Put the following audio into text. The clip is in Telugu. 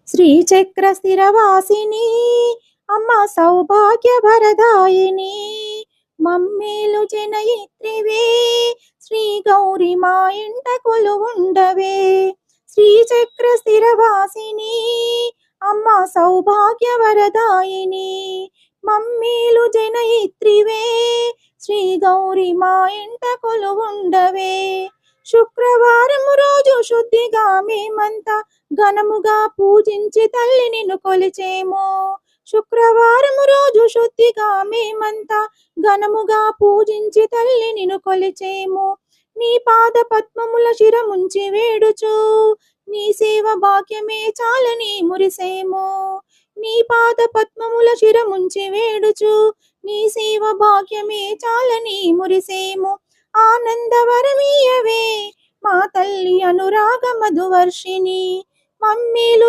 శ్రీచక్ర స్థిరవాసిని అమ్మ సౌభాగ్య వరదాయిని మమ్మేలు జనయిత్రివే శ్రీ గౌరి మా ఇంట కొలువుండవే. శ్రీచక్ర స్థిరవాసిని అమ్మ సౌభాగ్య వరదాయిని మమ్మేలు జనయిత్రివే శ్రీ గౌరి మా ఇంట కొలువుండవే. శుక్రవారం రోజు శుద్ధిగా మేమంతా ఘనముగా పూజించి తల్లి నిన్ను కొలిచేమో. శుక్రవారం రోజు శుద్ధిగా మేమంతా ఘనముగా పూజించి తల్లి నిన్ను కొలిచేమో. నీ పాద పద్మముల శిరముంచి వేడుచు నీ సేవ భాగ్యమే చాలని మురిసేమో. నీ పాద పద్మముల శిరముంచి వేడుచు నీ సేవ భాగ్యమే చాలని మురిసేమో. ఆనందవరమీయవే మా తల్లి అనురాగ మధువర్షిణి మమ్మీలు